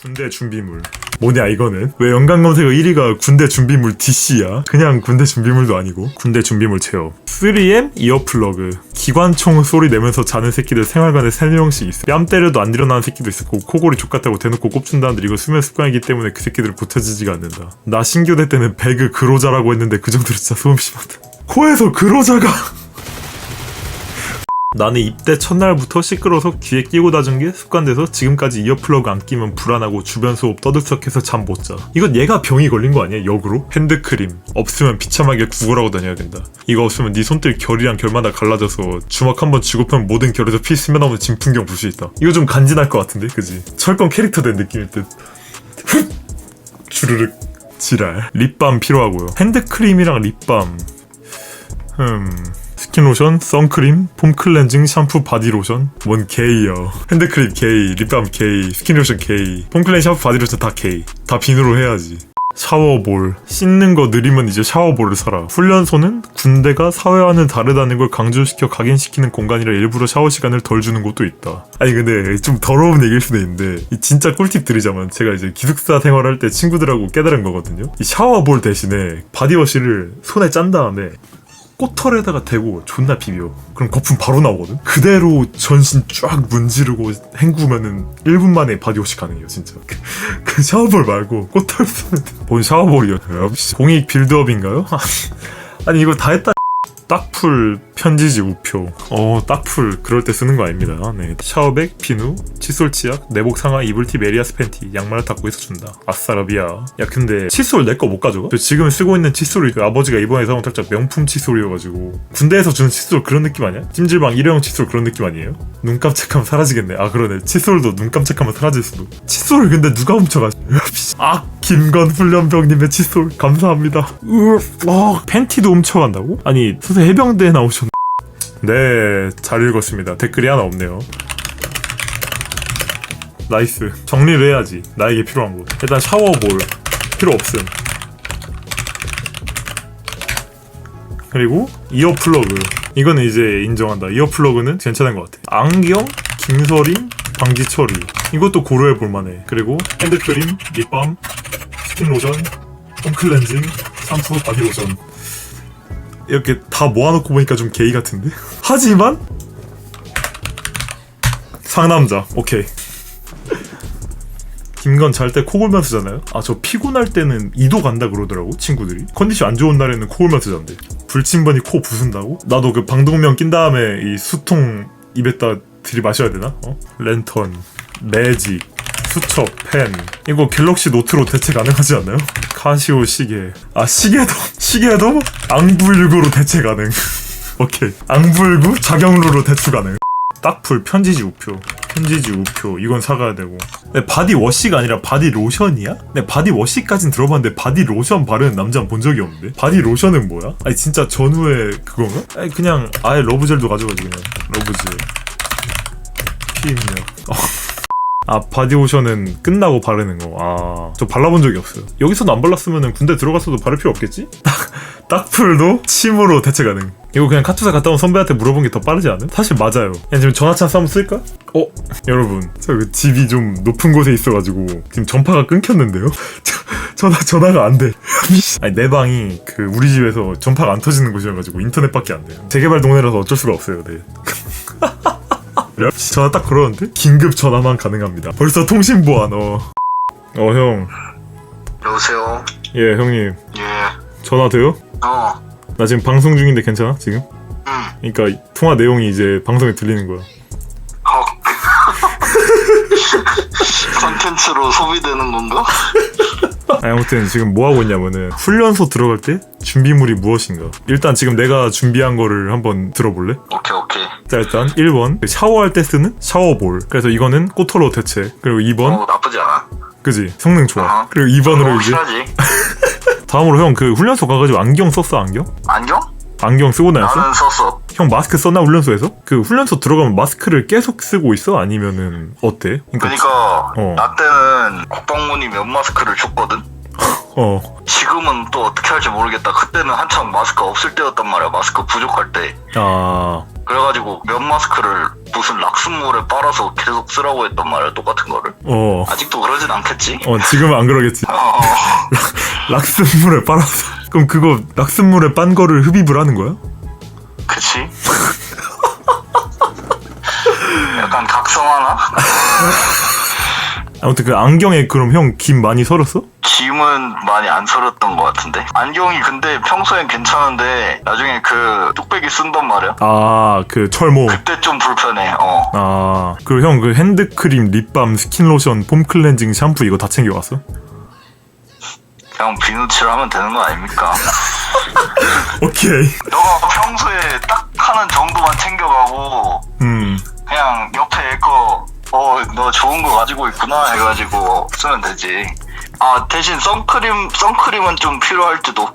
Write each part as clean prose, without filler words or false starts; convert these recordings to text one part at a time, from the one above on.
군대 준비물. 뭐냐 이거는? 왜 연관 검색어 1위가 군대 준비물 DC야? 그냥 군대 준비물도 아니고 군대 준비물 체험. 3M 이어플러그. 기관총 소리 내면서 자는 새끼들 생활관에 3명씩 있어. 뺨 때려도 안 일어나는 새끼도 있었고 코골이 족같다고 대놓고 꼽준다는데 이거 수면 습관이기 때문에 그 새끼들 고쳐지지가 않는다. 나 신교대 때는 배그 그로자라고 했는데 그 정도로 진짜 소름 심하다. 코에서 그로자가 나는 입대 첫날부터 시끄러워서 귀에 끼고 다준 게 습관돼서 지금까지 이어플러그 안 끼면 불안하고 주변 수업 떠들썩해서 잠 못 자. 이건 얘가 병이 걸린 거 아니야? 역으로? 핸드크림 없으면 비참하게 구걸하고 다녀야 된다. 이거 없으면 네 손들 결이랑 결마다 갈라져서 주먹 한번 쥐고 펴면 모든 결에서 피 스며나오는 진풍경 볼 수 있다. 이거 좀 간지날 것 같은데? 그지? 철권 캐릭터 된 느낌일 듯. 주르륵 지랄. 립밤 필요하고요. 핸드크림이랑 립밤 스킨로션, 선크림, 폼 클렌징, 샴푸, 바디로션. 뭔 게이요. 핸드크림 게이, 립밤 게이, 스킨로션 게이, 폼 클렌징, 샴푸, 바디로션 다 게이. 다 비누로 해야지. 샤워볼. 씻는 거 느리면 이제 샤워볼을 사라. 훈련소는 군대가 사회와는 다르다는 걸 강조시켜 각인시키는 공간이라 일부러 샤워 시간을 덜 주는 곳도 있다. 아니 근데 좀 더러운 얘기일 수도 있는데 이 진짜 꿀팁 드리자면 제가 이제 기숙사 생활할 때 친구들하고 깨달은 거거든요. 이 샤워볼 대신에 바디워시를 손에 짠 다음에 꽃털에다가 대고 존나 비벼. 그럼 거품 바로 나오거든? 그대로 전신 쫙 문지르고 헹구면은 1분 만에 바디워시 가능해요 진짜. 그 샤워볼 말고 꽃털 쓰면 돼. 뭔 샤워볼이야. 공익 빌드업인가요? 아니 이거 다 했다. 딱풀 편지지 우표. 딱풀 그럴 때 쓰는 거 아닙니다. 네. 샤워백, 비누, 칫솔 치약, 내복 상하, 이불티, 메리아스 팬티, 양말을 닦고 있어 준다. 아싸라비아. 야 근데 칫솔 내 거 못 가져가? 저 지금 쓰고 있는 칫솔이 그 아버지가 이번에 사온 살짝 명품 칫솔이어가지고 군대에서 주는 칫솔 그런 느낌 아니야? 찜질방 일회용 칫솔 그런 느낌 아니에요? 눈 깜짝하면 사라지겠네. 아 그러네. 칫솔도 눈 깜짝하면 사라질 수도. 칫솔을 근데 누가 훔쳐가? 김건 훈련병님의 칫솔 감사합니다. 팬티도 훔쳐간다고? 아니 선생 해병대에 나오셨. 네, 잘 읽었습니다. 댓글이 하나 없네요. 나이스. 정리를 해야지. 나에게 필요한 거. 일단 샤워볼 필요 없음. 그리고 이어플러그. 이거는 이제 인정한다. 이어플러그는 괜찮은 것 같아. 안경, 김서림, 방지처리. 이것도 고려해 볼만해. 그리고 핸드크림, 립밤, 스킨로션, 폼클렌징, 샴푸, 바디로션. 이렇게 다 모아놓고 보니까 좀 게이 같은데? 하지만 상남자. 오케이. 김건 잘 때 코 골면서 자나요? 아 저 피곤할 때는 2도 간다 그러더라고 친구들이. 컨디션 안 좋은 날에는 코 골면서 잔대. 불침번이 코 부순다고? 나도 그 방독면 낀 다음에 이 수통 입에다 들이마셔야 되나? 랜턴, 매직, 수첩, 펜. 이거 갤럭시 노트로 대체 가능하지 않나요? 카시오 시계. 아 시계도 앙불구로 대체 가능. 오케이. 앙불구 자경루로 대체 가능. 딱풀 편지지 우표. 이건 사가야 되고. 근데 바디워시가 아니라 바디로션이야? 근데 바디워시까진 들어봤는데 바디로션 바르는 남자는 본 적이 없는데? 바디로션은 뭐야? 아니 진짜 전후에 그건가? 아니 그냥 아예 러브젤도 가져가지 그냥. 러브젤. 피임력. 바디로션은 끝나고 바르는 거. 저 발라본 적이 없어요. 여기서도 안 발랐으면 군대 들어갔어도 바를 필요 없겠지? 딱풀도 침으로 대체 가능. 이거 그냥 카투사 갔다 온 선배한테 물어본 게 더 빠르지 않음? 사실 맞아요. 그냥 지금 전화 찬스 한번 쓸까? 여러분, 저 집이 좀 높은 곳에 있어가지고 지금 전파가 끊겼는데요? 전화가 안 돼. 아니 내 방이 그 우리 집에서 전파가 안 터지는 곳이어가지고 인터넷밖에 안 돼요. 재개발 동네라서 어쩔 수가 없어요. 네. 전화 딱 걸었는데 긴급 전화만 가능합니다. 벌써 통신 보안. 형. 여보세요. 예 형님. 예. 전화 돼요? 나 지금 방송 중인데 괜찮아 지금? 응. 그러니까 통화 내용이 이제 방송에 들리는 거야. 컨텐츠로 소비되는 건가? 아무튼 지금 뭐 하고 있냐면은 훈련소 들어갈 때 준비물이 무엇인가. 일단 지금 내가 준비한 거를 한번 들어볼래? 오케이. 자 일단 1번 샤워할 때 쓰는 샤워볼. 그래서 이거는 꼬털로 대체. 그리고 2번 나쁘지 않아. 그지? 성능 좋아. 그리고 2번으로 이제 확실하지. 다음으로 형 그 훈련소 가가지고 안경 썼어? 안경 쓰고 다녔어? 나는 썼어. 형 마스크 썼나 훈련소에서? 그 훈련소 들어가면 마스크를 계속 쓰고 있어? 아니면은 어때? 그러니까 나 때는 국방문이 면 마스크를 줬거든. 지금은 또 어떻게 할지 모르겠다. 그때는 한참 마스크 없을 때였단 말이야. 마스크 부족할 때. 그래가지고 면 마스크를 무슨 락슨물에 빨아서 계속 쓰라고 했단 말이야, 똑같은 거를. 아직도 그러진 않겠지? 지금은 안 그러겠지. 어. 락슨물에 빨아서. 그럼 그거 락슨물에 빤 거를 흡입을 하는 거야? 그치? 약간 각성하나? 아무튼 그 안경에 그럼 형 김 많이 설었어? 김은 많이 안 설었던 것 같은데. 안경이 근데 평소엔 괜찮은데 나중에 그 뚝배기 쓴단 말이야. 그 철모. 그때 좀 불편해. 그리고 형 그 핸드크림, 립밤, 스킨로션, 폼 클렌징, 샴푸 이거 다 챙겨왔어? 그냥 비누칠 하면 되는 거 아닙니까? 오케이. 너가 평소에 딱 하는 정도만 챙겨가고 그냥 옆에 거 너 좋은 거 가지고 있구나 해가지고 쓰면 되지. 대신 선크림은 좀 필요할지도.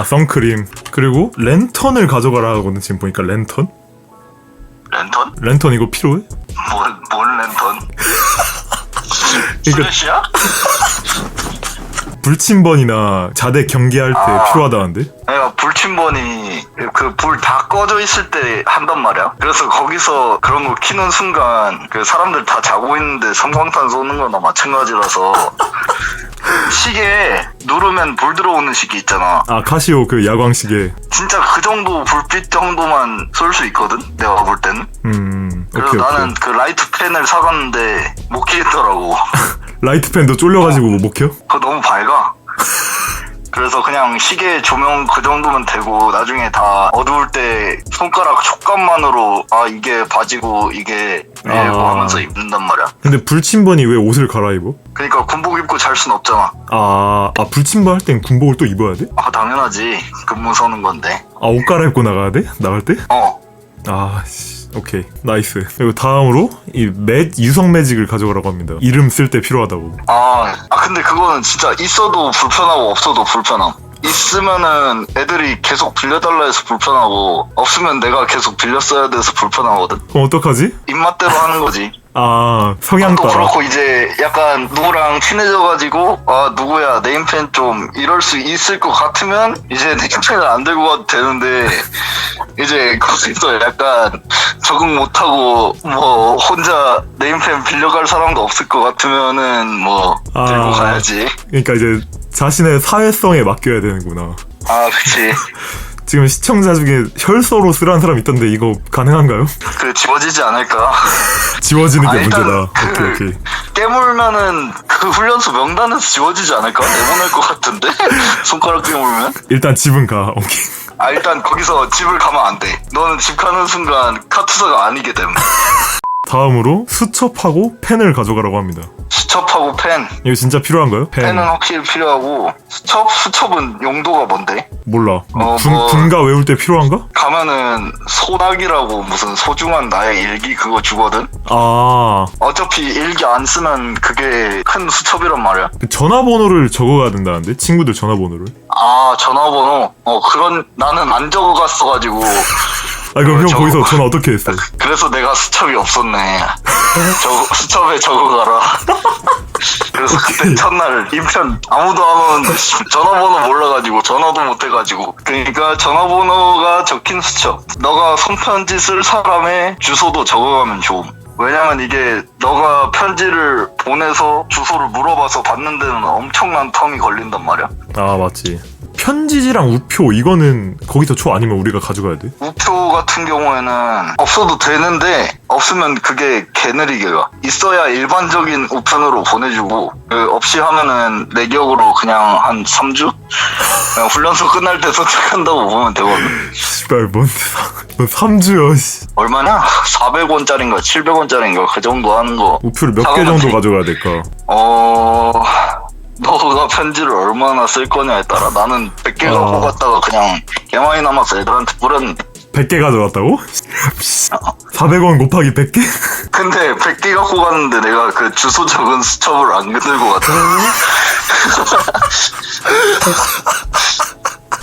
선크림. 그리고 랜턴을 가져가라 하거든. 지금 보니까 랜턴? 랜턴? 랜턴 이거 필요해? 뭔 랜턴? 그러니까 슬래시야? 불침번이나 자대 경계할 때 필요하다는데? 내가 불침번이 그 불 다 꺼져 있을 때 한단 말이야. 그래서 거기서 그런 거 켜는 순간 그 사람들 다 자고 있는데 섬광탄 쏘는 거나 마찬가지라서 시계 누르면 불 들어오는 시계 있잖아. 카시오 그 야광 시계. 진짜 그 정도 불빛 정도만 쏠 수 있거든, 내가 볼 때는. 그래서 나는 그 라이트 펜을 사갔는데 못 켜겠더라고. 라이트 펜도 쫄려가지고 못 켜? 그거 너무 밝아. 그래서 그냥 시계 조명 그 정도면 되고 나중에 다 어두울 때 손가락 촉감만으로 이게 바지고 이게 위에고 하면서 입는단 말이야. 근데 불침번이 왜 옷을 갈아입어? 그러니까 군복 입고 잘 순 없잖아. 불침번 할 땐 군복을 또 입어야 돼? 당연하지. 근무 서는 건데. 옷 갈아입고 나가야 돼? 나갈 때? 오케이 나이스. 그리고 다음으로 이 유성 매직을 가져가라고 합니다. 이름 쓸 때 필요하다고. 근데 그거는 진짜 있어도 불편하고 없어도 불편함. 있으면은 애들이 계속 빌려달라 해서 불편하고 없으면 내가 계속 빌려 써야 돼서 불편하거든. 그럼 어떡하지? 입맛대로 하는 거지. 성향 또 따라. 그렇고 이제 약간 누구랑 친해져가지고 누구야 네임펜 좀 이럴 수 있을 것 같으면 이제 네임펜을 안 들고 가도 되는데 이제 거기서 약간 적응 못하고 뭐 혼자 네임펜 빌려갈 사람도 없을 것 같으면은 들고 가야지. 그러니까 이제 자신의 사회성에 맡겨야 되는구나. 그치. 지금 시청자 중에 혈서로 쓰라는 사람 있던데 이거 가능한가요? 지워지지 않을까? 지워지는 게 문제다. 오케이. 깨물면은 그 훈련소 명단에서 지워지지 않을까? 내보낼 것 같은데? 손가락 깨물면? 일단 집은 가. 오케이. 일단 거기서 집을 가면 안 돼. 너는 집 가는 순간 카투사가 아니게 됨. 다음으로 수첩하고 펜을 가져가라고 합니다. 수첩하고 펜. 이거 진짜 필요한가요? 펜은 확실히 필요하고 수첩은 용도가 뭔데? 몰라. 군가 외울 때 필요한가? 가면은 소낙이라고 무슨 소중한 나의 일기 그거 주거든? 어차피 일기 안 쓰면 그게 큰 수첩이란 말이야. 전화번호를 적어가야 된다는데? 친구들 전화번호를? 전화번호? 그건 나는 안 적어갔어가지고. 그럼 형 거기서 전화 어떻게 했어? 그래서 내가 수첩이 없었네. 수첩에 적어가라. 그래서 그때 첫날 인편 아무도 안 오는 전화번호 몰라가지고 전화도 못해가지고 그러니까 전화번호가 적힌 수첩. 너가 손편지 쓸 사람의 주소도 적어가면 좋음. 왜냐면 이게 너가 편지를 보내서 주소를 물어봐서 받는 데는 엄청난 텀이 걸린단 말이야. 맞지. 편지지랑 우표 이거는 거기서 줘 아니면 우리가 가져가야 돼? 우표 같은 경우에는 없어도 되는데 없으면 그게 개느리게 가. 있어야 일반적인 우편으로 보내주고 없이 하면은 내 기억으로 그냥 한 3주? 그냥 훈련소 끝날 때 도착한다고 보면 되거든. 씨발 뭔 3주요. 얼마냐? 400원짜리인가 700원짜리인가 그 정도 하는 거. 우표를 몇 개 정도 가져가야 될까? 너가 편지를 얼마나 쓸 거냐에 따라 나는 100개 갖고 갔다가 그냥 개 많이 남아서 애들한테 뿌렸는데. 100개 가져갔다고? 400원 곱하기 100개? 근데 100개 갖고 갔는데 내가 그 주소 적은 수첩을 안 들고 갔다.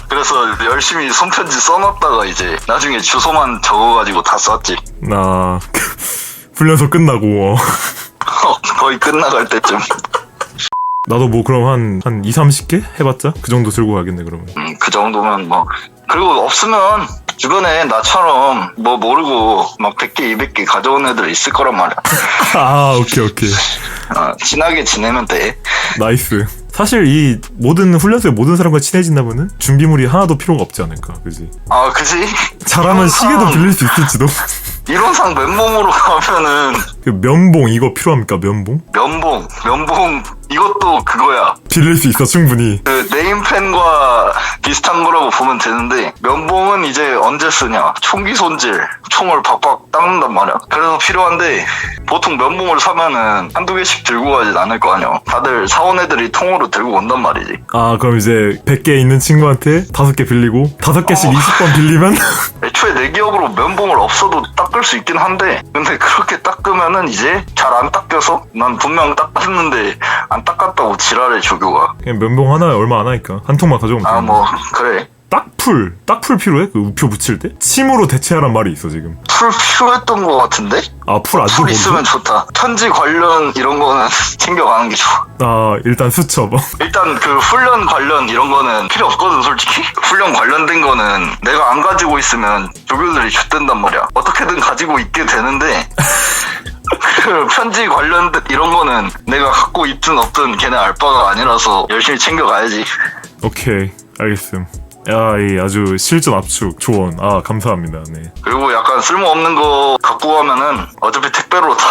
그래서 열심히 손편지 써놨다가 이제 나중에 주소만 적어가지고 다 썼지. 훈련소 끝나고 거의 끝나갈 때쯤. 나도 그럼 한 2, 30개 해봤자? 그 정도 들고 가겠네 그러면. 그 정도면 그리고 없으면 주변에 나처럼 뭐 모르고 막 100개, 200개 가져온 애들 있을 거란 말이야. 아, 오케이. 친하게 지내면 돼. 나이스. 사실 이 모든 훈련소의 모든 사람과 친해진다면은 준비물이 하나도 필요가 없지 않을까, 그지? 아, 그지? 잘하면 시계도 빌릴 수 있을지도. 이론상 맨몸으로 가면은 그 면봉 이거 필요합니까? 면봉? 면봉 이것도 그거야. 빌릴 수 있어 충분히. 그 네임펜과 비슷한 거라고 보면 되는데 면봉은 이제 언제 쓰냐? 총기 손질, 총을 박박 닦는단 말이야. 그래서 필요한데 보통 면봉을 사면은 한두 개씩 들고 가진 않을 거 아니야. 다들 사원 애들이 통으로 들고 온단 말이지. 아, 그럼 이제 100개 있는 친구한테 5개 빌리고 5개씩 20번 빌리면 애초에 내 기억으로 면봉을 없어도 닦을 수 있긴 한데 근데 그렇게 닦으면은 이제 잘 안 닦여서 난 분명 닦았는데 안 닦았다고 지랄해 조교가. 그냥 면봉 하나에 얼마 안 하니까 한 통만 가져오면 돼. 아 뭐 그래. 딱풀 필요해? 그 우표 붙일 때? 침으로 대체하란 말이 있어 지금. 풀 필요했던 것 같은데? 아, 풀 아직도 풀 있으면 좋다. 편지 관련 이런 거는 챙겨가는 게 좋아. 아, 일단 수첩. 일단 그 훈련 관련 이런 거는 필요 없거든 솔직히. 훈련 관련된 거는 내가 안 가지고 있으면 조교들이 좆된단 말이야. 어떻게든 가지고 있게 되는데 그 편지 관련된 이런 거는 내가 갖고 있든 없든 걔네 알 바가 아니라서 열심히 챙겨가야지. 오케이, 알겠음. 야, 이 아주 실전 압축 조언. 아, 감사합니다. 네. 그리고 약간 쓸모없는 거 갖고 가면은 어차피 택배로 다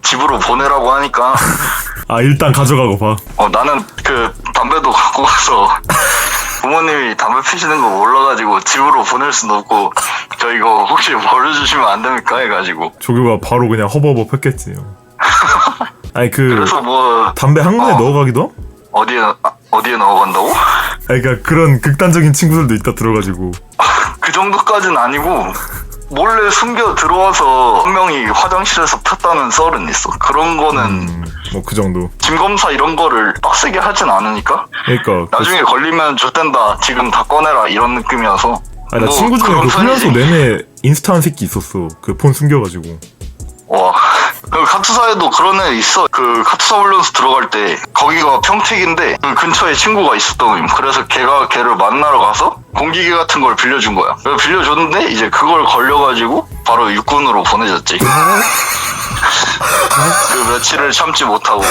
집으로 보내라고 하니까 아, 일단 가져가고 봐. 나는 그 담배도 갖고 가서 부모님이 담배 피시는 거 몰라가지고 집으로 보낼 수는 없고 저 이거 혹시 버려주시면 안 됩니까 해가지고 조교가 바로 그냥 허버버 폈겠지. 아니 그래서 뭐 담배 한 군데 넣어가기도? 어디에 넣어간다고? 아니 그러니까 그런 극단적인 친구들도 있다 들어가지고. 그 정도까지는 아니고 몰래 숨겨 들어와서 한 명이 화장실에서 폈다는 썰은 있어. 그런 거는 뭐 그 정도. 짐 검사 이런 거를 빡세게 하진 않으니까 그러니까 나중에 걸리면 좋댄다 지금 다 꺼내라 이런 느낌이어서. 아니 나 뭐 친구 중에 그런 그 훈련소 편이지. 내내 인스타한 새끼 있었어. 그 폰 숨겨가지고. 와. 그 카투사에도 그런 애 있어. 그 카투사 훈련소 들어갈 때 거기가 평택인데 그 근처에 친구가 있었던 거임. 그래서 걔를 만나러 가서 공기계 같은 걸 빌려준 거야. 그래서 빌려줬는데 이제 그걸 걸려가지고 바로 육군으로 보내졌지. 그 며칠을 참지 못하고.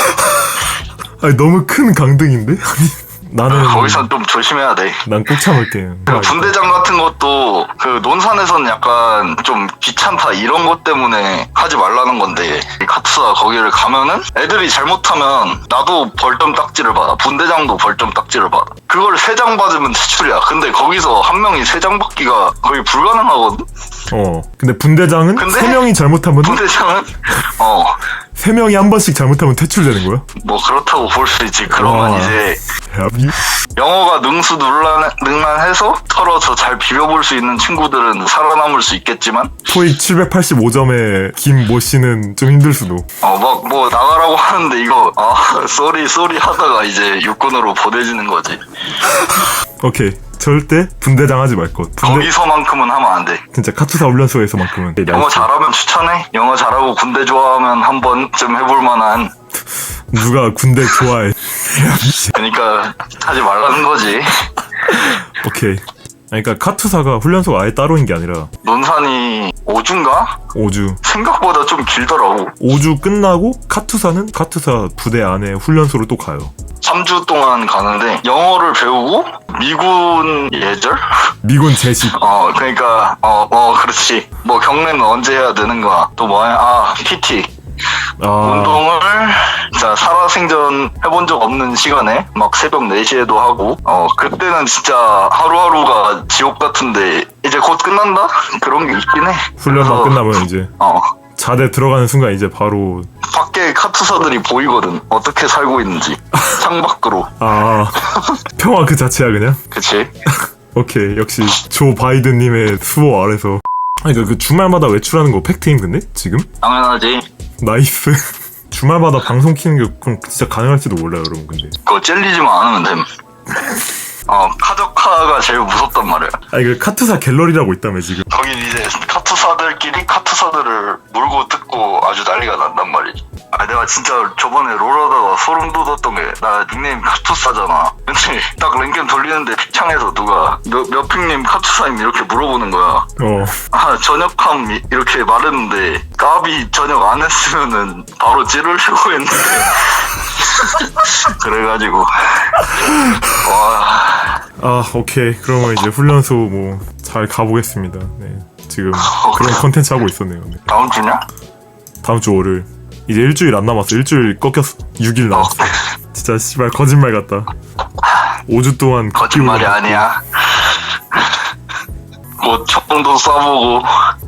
아니 너무 큰 강등인데? 아니 나는 거기선 좀 조심해야 돼. 난 꼭 참을게. 그 분대장 같은 것도 그 논산에서는 약간 좀 귀찮다 이런 것 때문에 하지 말라는 건데 카투사 거기를 가면은 애들이 잘못하면 나도 벌점 딱지를 받아. 분대장도 벌점 딱지를 받아. 그걸 3장 받으면 퇴출이야. 근데 거기서 한 명이 3장 받기가 거의 불가능하거든. 근데 분대장은 근데 3명이 잘못하면 분대장은 3명이 한 번씩 잘못하면 퇴출되는 거야? 뭐 그렇다고 볼 수 있지. 그러면 와. 이제 야비? 영어가 능란해서 털어서 잘 비벼볼 수 있는 친구들은 살아남을 수 있겠지만 토익 785점의 김모 씨는 좀 힘들 수도. 막 뭐 나가라고 하는데 이거 쏘리 하다가 이제 육군으로 보내지는 거지. 오케이. 절대 분대장 하지 말 것. 거기서만큼은 하면 안 돼. 진짜 카투사 훈련소에서만큼은. 영어 잘하면 추천해. 영어 잘하고 군대 좋아하면 한 번쯤 해볼 만한. 누가 군대 좋아해. 그러니까 하지 말라는 거지. 오케이. 그러니까 카투사가 훈련소가 아예 따로인 게 아니라 논산이 5주인가? 5주. 생각보다 좀 길더라고. 5주 끝나고 카투사는 카투사 부대 안에 훈련소를 또 가요. 3주 동안 가는데 영어를 배우고 미군 예절? 미군 제식. 그러니까 그렇지. 뭐 경례는 언제 해야 되는가? 또 뭐야? PT. 운동을 진짜 살아생전 해본 적 없는 시간에 막 새벽 4시에도 하고 그때는 진짜 하루하루가 지옥 같은데 이제 곧 끝난다? 그런 게 있긴 해. 훈련만 끝나면 이제 자대 들어가는 순간 이제 바로 밖에 카투사들이 보이거든. 어떻게 살고 있는지. 창밖으로. 평화 그 자체야 그냥? 그치? 오케이. 역시 조 바이든님의 수호 아래서. 그러니까 그 주말마다 외출하는 거 팩트임 근데? 지금? 당연하지. 나이스. 주말마다 방송 키는 게 그럼 진짜 가능할지도 몰라요 여러분 근데. 그거 젤리지만 않으면 됨. 카적카가 제일 무섭단 말이야. 그 카투사 갤러리라고 있다며 지금. 거긴 이제 카투사 카투사들끼리 카투사들을 물고 뜯고 아주 난리가 난단 말이지. 아, 내가 진짜 저번에 롤하다가 소름 돋았던 게, 나 닉네임 카투사잖아. 근데 딱 랭겜 돌리는데 픽창에서 누가 몇 픽님 카투사임 이렇게 물어보는 거야. 아, 전역함 이렇게 말했는데 까비 전역 안 했으면은 바로 찌르려고 했는데 그래가지고 와. 아, 오케이. 그러면 이제 훈련소 뭐 잘 가보겠습니다. 네, 지금 그런 컨텐츠 하고 있었네요. 네. 다음 주냐? 다음 주 월요일. 이제 일주일 안 남았어. 일주일 꺾였어. 6일 남았어. 진짜 씨발 거짓말 같다. 5주 동안 거짓말이 아니야. 곧 총도 쏴보고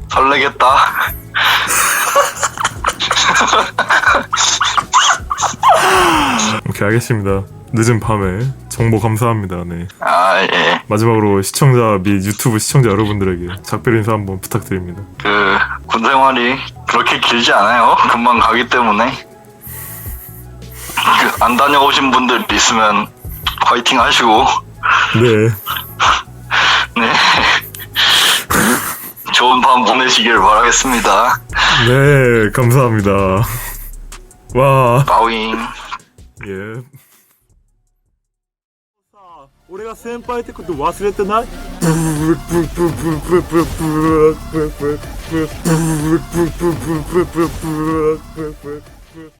설레겠다. 오케이, 알겠습니다. 늦은 밤에 정보 감사합니다. 네. 아, 예. 마지막으로 시청자 및 유튜브 시청자 여러분들에게 작별 인사 한번 부탁드립니다. 군 생활이 그렇게 길지 않아요. 금방 가기 때문에. 안 다녀오신 분들 있으면 파이팅 하시고. 네. 네. 좋은 밤 보내시길 바라겠습니다. 네, 감사합니다. 와. 바윙. 예. 俺が先輩ってこと忘れてない？